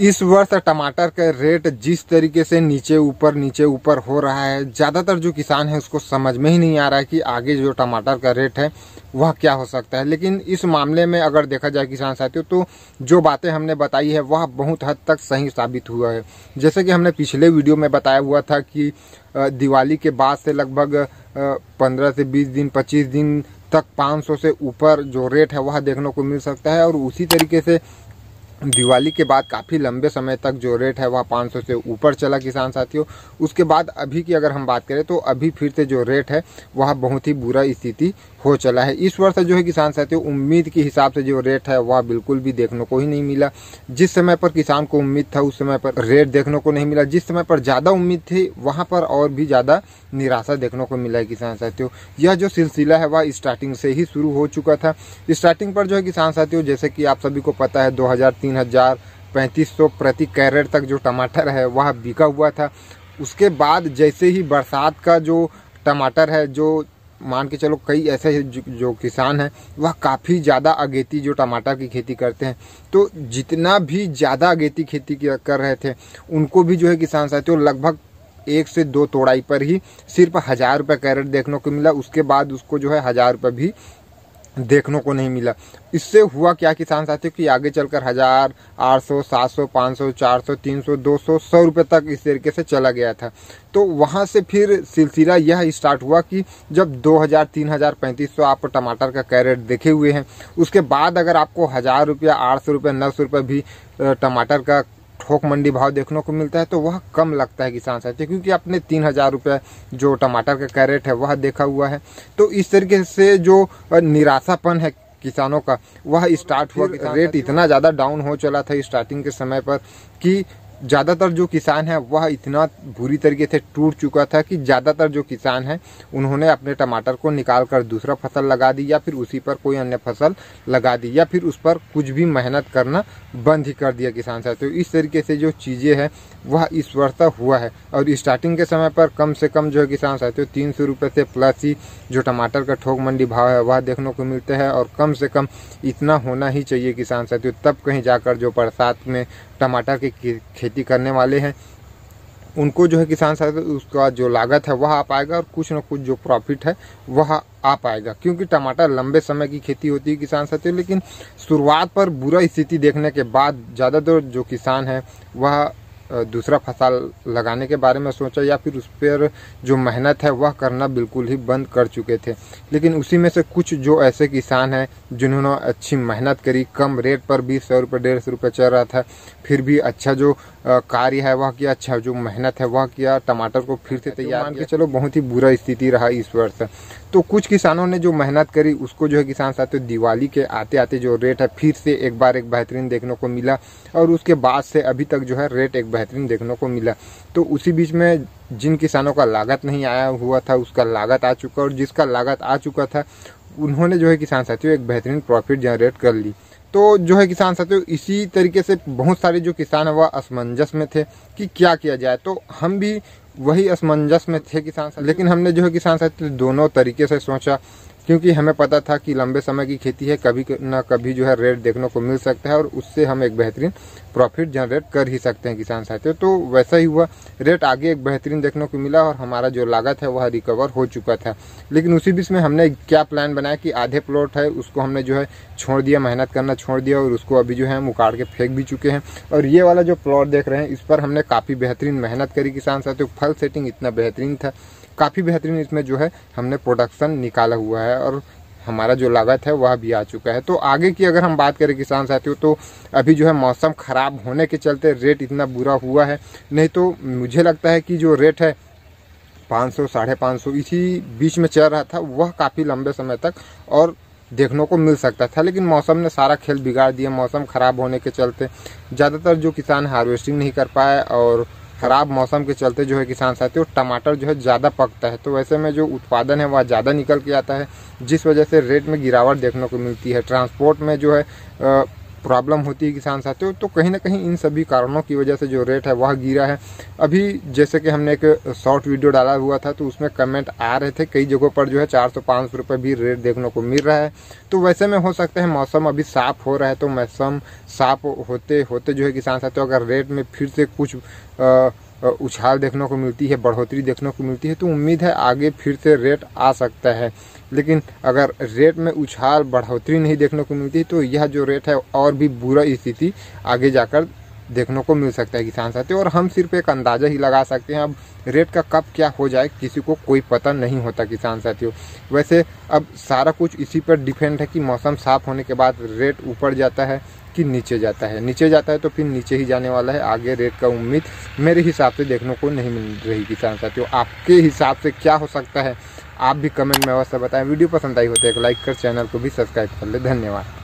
इस वर्ष टमाटर का रेट जिस तरीके से नीचे ऊपर हो रहा है, ज़्यादातर जो किसान है उसको समझ में ही नहीं आ रहा है कि आगे जो टमाटर का रेट है वह क्या हो सकता है। लेकिन इस मामले में अगर देखा जाए किसान साथियों, तो जो बातें हमने बताई है वह बहुत हद तक सही साबित हुआ है। जैसे कि हमने पिछले वीडियो में बताया हुआ था कि दिवाली के बाद से लगभग 15 से 20 दिन 25 दिन तक 500 से ऊपर जो रेट है वह देखने को मिल सकता है। और उसी तरीके से दिवाली के बाद काफ़ी लंबे समय तक जो रेट है वह 500 से ऊपर चला किसान साथियों। उसके बाद अभी की अगर हम बात करें तो अभी फिर से जो रेट है वह बहुत ही बुरा स्थिति हो चला है। इस वर्ष जो है किसान साथियों, उम्मीद के हिसाब से जो रेट है वह बिल्कुल भी देखने को ही नहीं मिला। जिस समय पर किसान को उम्मीद था उस समय पर रेट देखने को नहीं मिला। जिस समय पर ज़्यादा उम्मीद थी वहाँ पर और भी ज़्यादा निराशा देखने को मिला है किसान साथियों। यह जो सिलसिला है वह स्टार्टिंग से ही शुरू हो चुका था। स्टार्टिंग पर जो है किसान साथियों, जैसे कि आप सभी को पता है 2000, 3000, 3500 प्रति कैरेट तक जो टमाटर है वह बिका हुआ था। उसके बाद जैसे ही बरसात का जो टमाटर है, जो मान के चलो कई ऐसे जो किसान हैं वह काफ़ी ज़्यादा अगेती जो टमाटर की खेती करते हैं, तो जितना भी ज़्यादा अगेती खेती कर रहे थे उनको भी जो है किसान साथियों लगभग 1 से 2 तोड़ाई पर ही सिर्फ 1000 रुपये कैरेट देखने को मिला। उसके बाद उसको जो है 1000 रुपये भी देखने को नहीं मिला। इससे हुआ क्या किसान साथियों कि आगे चलकर 1000, 800, 700, 500, 400, 300, 200, 100 रुपये तक इस तरीके से चला गया था। तो वहाँ से फिर सिलसिला यह स्टार्ट हुआ कि जब 2000, 3000, 3500 आप टमाटर का कैरेट देखे हुए हैं, उसके बाद अगर आपको 1000 रुपया, 800 रुपये, 900 रुपये भी टमाटर का थोक मंडी भाव देखने को मिलता है तो वह कम लगता है किसान साथियों, क्योंकि आपने 3000 रुपये जो टमाटर का कैरेट है वह देखा हुआ है। तो इस तरीके से जो निराशापन है किसानों का वह स्टार्ट हुआ। रेट इतना ज़्यादा डाउन हो चला था स्टार्टिंग के समय पर कि ज़्यादातर जो किसान है वह इतना बुरी तरीके से टूट चुका था कि ज़्यादातर जो किसान है उन्होंने अपने टमाटर को निकाल कर दूसरा फसल लगा दी, या फिर उसी पर कोई अन्य फसल लगा दी, या फिर उस पर कुछ भी मेहनत करना बंद ही कर दिया किसान साथियों। इस तरीके से जो चीज़ें हैं वह इस वर्ष तक हुआ है। और स्टार्टिंग के समय पर कम से कम जो है किसान साथियों 300 रुपये से प्लस ही जो टमाटर का थोक मंडी भाव है वह देखने को मिलते हैं। और कम से कम इतना होना ही चाहिए किसान साथियों, तब कहीं जाकर जो बरसात में टमाटर की खेती करने वाले हैं उनको जो है किसान साथियों उसका जो लागत है वह आ पाएगा और कुछ न कुछ जो प्रॉफिट है वह आ पाएगा। क्योंकि टमाटर लंबे समय की खेती होती है किसान साथियों, लेकिन शुरुआत पर बुरा स्थिति देखने के बाद ज़्यादातर जो किसान है वह दूसरा फसल लगाने के बारे में सोचा, या फिर उस पर जो मेहनत है वह करना बिल्कुल ही बंद कर चुके थे। लेकिन उसी में से कुछ जो ऐसे किसान हैं जिन्होंने अच्छी मेहनत करी, कम रेट पर भी 100 रुपये 150 रुपये चल रहा था, फिर भी अच्छा जो कार्य है वह किया, अच्छा जो मेहनत है वह किया, टमाटर को फिर से तैयार मान के चलो बहुत ही बुरा स्थिति रहा इस वर्ष। तो कुछ किसानों ने जो मेहनत करी उसको जो है किसान साथियों दिवाली के आते आते जो रेट है फिर से एक बार एक बेहतरीन देखने को मिला, और उसके बाद से अभी तक जो है रेट एक बेहतरीन देखने को मिला। तो उसी बीच में जिन किसानों का लागत नहीं आया हुआ था उसका लागत आ चुका, और जिसका लागत आ चुका था उन्होंने जो है किसान साथियों एक बेहतरीन प्रॉफिट जनरेट कर ली। तो जो है किसान साथियों इसी तरीके से बहुत सारे जो किसान है वह असमंजस में थे कि क्या किया जाए। तो हम भी वही असमंजस में थे किसान साथियों, लेकिन हमने जो है किसान साथियों दोनों तरीके से सोचा, क्योंकि हमें पता था कि लंबे समय की खेती है, कभी ना कभी जो है रेट देखने को मिल सकता है और उससे हम एक बेहतरीन प्रॉफिट जनरेट कर ही सकते हैं किसान साथियों। तो वैसा ही हुआ, रेट आगे एक बेहतरीन देखने को मिला और हमारा जो लागत है वह रिकवर हो चुका था। लेकिन उसी बीच में हमने क्या प्लान बनाया कि आधे प्लॉट है उसको हमने जो है छोड़ दिया, मेहनत करना छोड़ दिया, और उसको अभी जो है हम उखाड़ के फेंक भी चुके हैं। और ये वाला जो प्लॉट देख रहे हैं इस पर हमने काफ़ी बेहतरीन मेहनत करी किसान साथियों। फल सेटिंग इतना बेहतरीन था, काफ़ी बेहतरीन इसमें जो है हमने प्रोडक्शन निकाला हुआ है, और हमारा जो लागत है वह भी आ चुका है। तो आगे की अगर हम बात करें किसान साथियों, तो अभी जो है मौसम ख़राब होने के चलते रेट इतना बुरा हुआ है, नहीं तो मुझे लगता है कि जो रेट है 500, 550 इसी बीच में चल रहा था वह काफ़ी लंबे समय तक और देखने को मिल सकता था। लेकिन मौसम ने सारा खेल बिगाड़ दिया। मौसम ख़राब होने के चलते ज़्यादातर जो किसान हार्वेस्टिंग नहीं कर पाए, और ख़राब मौसम के चलते जो है किसान साथियों टमाटर जो है ज़्यादा पकता है, तो वैसे में जो उत्पादन है वह ज़्यादा निकल के आता है, जिस वजह से रेट में गिरावट देखने को मिलती है। ट्रांसपोर्ट में जो है प्रॉब्लम होती है किसान साथियों। तो कहीं ना कहीं इन सभी कारणों की वजह से जो रेट है वह गिरा है। अभी जैसे कि हमने एक शॉर्ट वीडियो डाला हुआ था तो उसमें कमेंट आ रहे थे, कई जगहों पर जो है 400-500 रुपये भी रेट देखने को मिल रहा है। तो वैसे में हो सकता है मौसम अभी साफ हो रहा है, तो मौसम साफ होते होते जो है किसान साथियों अगर रेट में फिर से कुछ उछाल देखने को मिलती है, बढ़ोतरी देखने को मिलती है, तो उम्मीद है आगे फिर से रेट आ सकता है। लेकिन अगर रेट में उछाल बढ़ोतरी नहीं देखने को मिलती तो यह जो रेट है और भी बुरा स्थिति आगे जाकर देखने को मिल सकता है किसान साथियों। और हम सिर्फ एक अंदाज़ा ही लगा सकते हैं, अब रेट का कब क्या हो जाए किसी को कोई पता नहीं होता किसान साथियों। वैसे अब सारा कुछ इसी पर डिपेंड है कि मौसम साफ होने के बाद रेट ऊपर जाता है कि नीचे जाता है। नीचे जाता है तो फिर नीचे ही जाने वाला है, आगे रेट का उम्मीद मेरे हिसाब से देखने को नहीं मिल रही किसान साथियों। आपके हिसाब से क्या हो सकता है आप भी कमेंट में अवश्य बताएं। वीडियो पसंद आई हो तो एक लाइक कर चैनल को भी सब्सक्राइब कर ले। धन्यवाद।